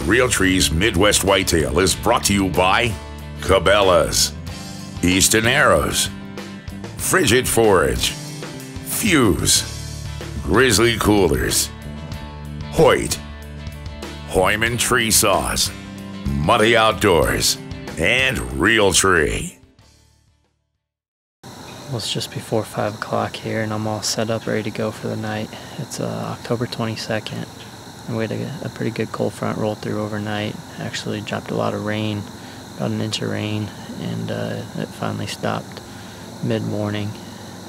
Realtree's Midwest Whitetail is brought to you by Cabela's, Easton Arrows, Frigid Forage, Fuse, Grizzly Coolers, Hoyt, Hoyman Tree Saws, Muddy Outdoors, and Realtree. Well, it's just before 5 o'clock here, and I'm all set up, ready to go for the night. It's October 22nd, and we had a pretty good cold front roll through overnight. Actually dropped a lot of rain, about an inch of rain, and it finally stopped mid-morning.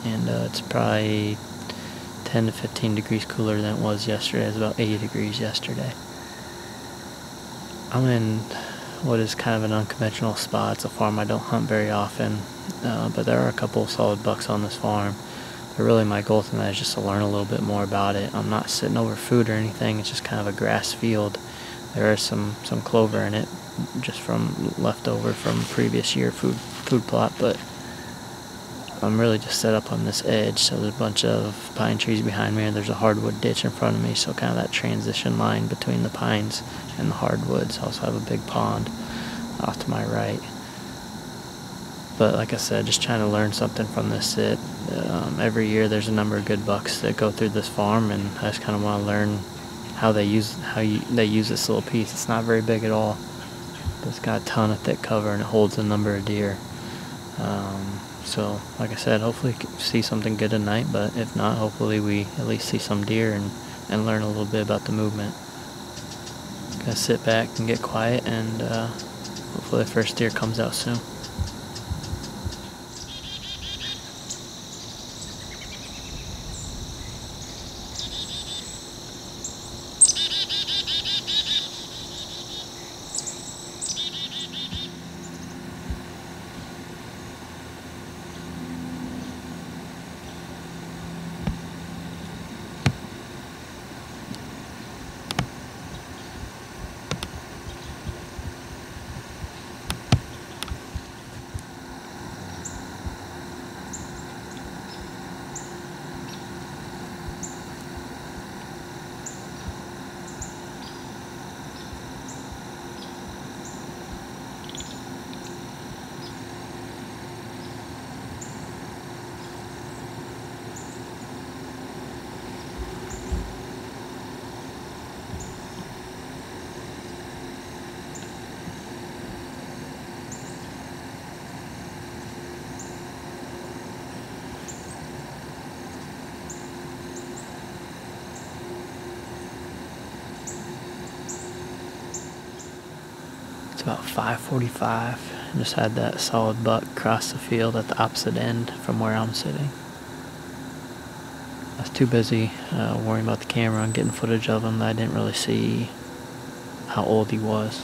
And it's probably 10 to 15 degrees cooler than it was yesterday. It was about 80 degrees yesterday. I'm in what is kind of an unconventional spot. It's a farm I don't hunt very often, but there are a couple of solid bucks on this farm. But really my goal tonight is just to learn a little bit more about it. I'm not sitting over food or anything. It's just kind of a grass field. There is some clover in it, just from leftover from previous year food plot, but I'm really just set up on this edge. So there's a bunch of pine trees behind me, and there's a hardwood ditch in front of me, so kind of that transition line between the pines and the hardwoods. I also have a big pond off to my right. But like I said, just trying to learn something from this sit. Every year there's a number of good bucks that go through this farm, and I just kind of want to learn how they use this little piece. It's not very big at all, but it's got a ton of thick cover, and it holds a number of deer. So like I said, hopefully see something good tonight, but if not, hopefully we at least see some deer and learn a little bit about the movement. Gonna sit back and get quiet, and hopefully the first deer comes out soon. It's about 5:45. Just had that solid buck cross the field at the opposite end from where I'm sitting. I was too busy worrying about the camera and getting footage of him that I didn't really see how old he was.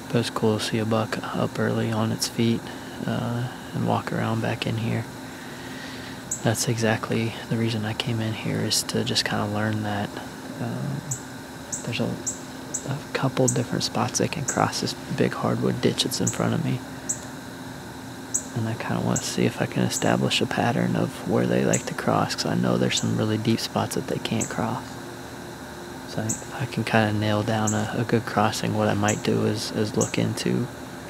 But it's cool to see a buck up early on its feet and walk around back in here. That's exactly the reason I came in here, is to just kind of learn that there's a couple different spots they can cross this big hardwood ditch that's in front of me, and I kind of want to see if I can establish a pattern of where they like to cross, because I know there's some really deep spots that they can't cross. So if I can kind of nail down a good crossing, what I might do is look into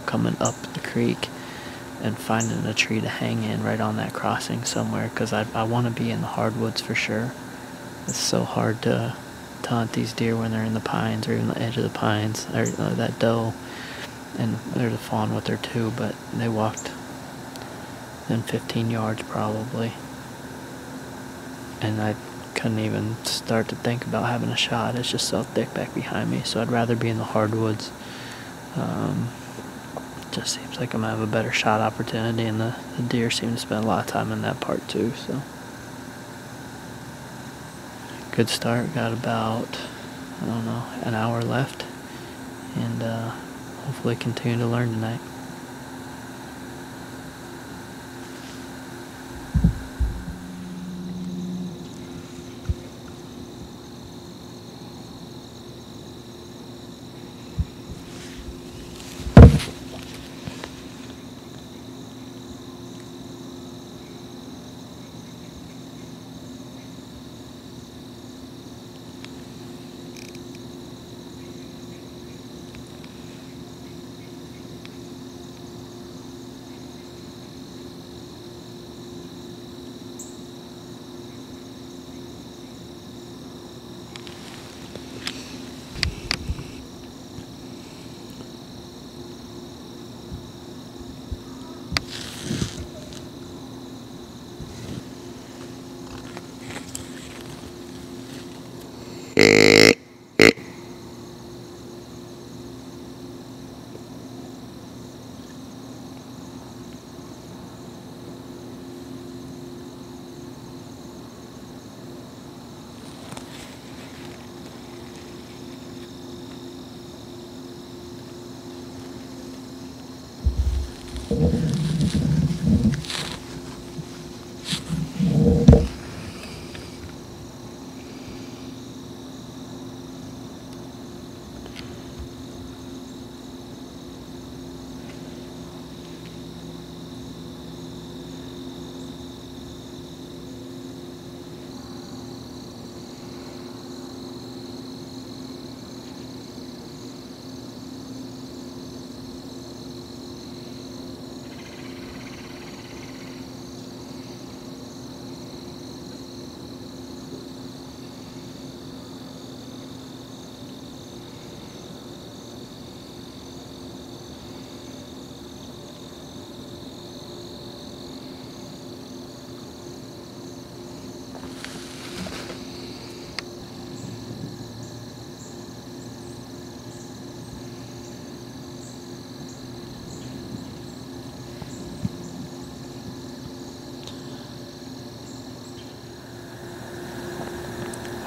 coming up the creek and finding a tree to hang in right on that crossing somewhere, because I want to be in the hardwoods for sure. It's so hard to hunt these deer when they're in the pines or even the edge of the pines. That doe, and there's a fawn with her too, but they walked in 15 yards probably, and I couldn't even start to think about having a shot. It's just so thick back behind me, so I'd rather be in the hardwoods. Just seems like I'm gonna have a better shot opportunity, and the deer seem to spend a lot of time in that part too. So good start. Got about, I don't know, an hour left, and hopefully continue to learn tonight.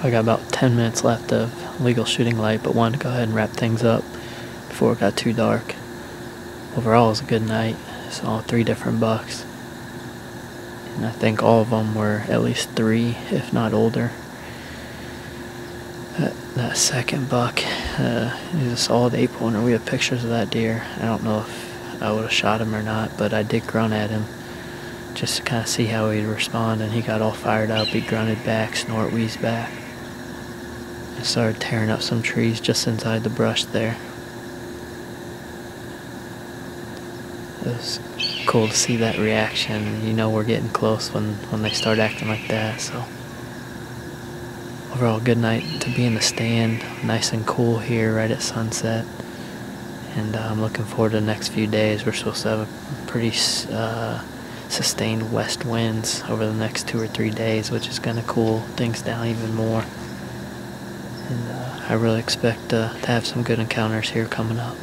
I got about 10 minutes left of legal shooting light, but wanted to go ahead and wrap things up before it got too dark. Overall, it was a good night. Saw 3 different bucks, and I think all of them were at least 3, if not older. That second buck, he's a solid 8-pointer. We have pictures of that deer. I don't know if I would have shot him or not, but I did grunt at him just to kind of see how he'd respond, and he got all fired up. He grunted back, snort, wheezed back. I started tearing up some trees just inside the brush there. It was cool to see that reaction. You know we're getting close when they start acting like that. So overall, good night to be in the stand. Nice and cool here right at sunset. And I'm looking forward to the next few days. We're supposed to have a pretty sustained west winds over the next 2 or 3 days, which is going to cool things down even more. And I really expect to have some good encounters here coming up.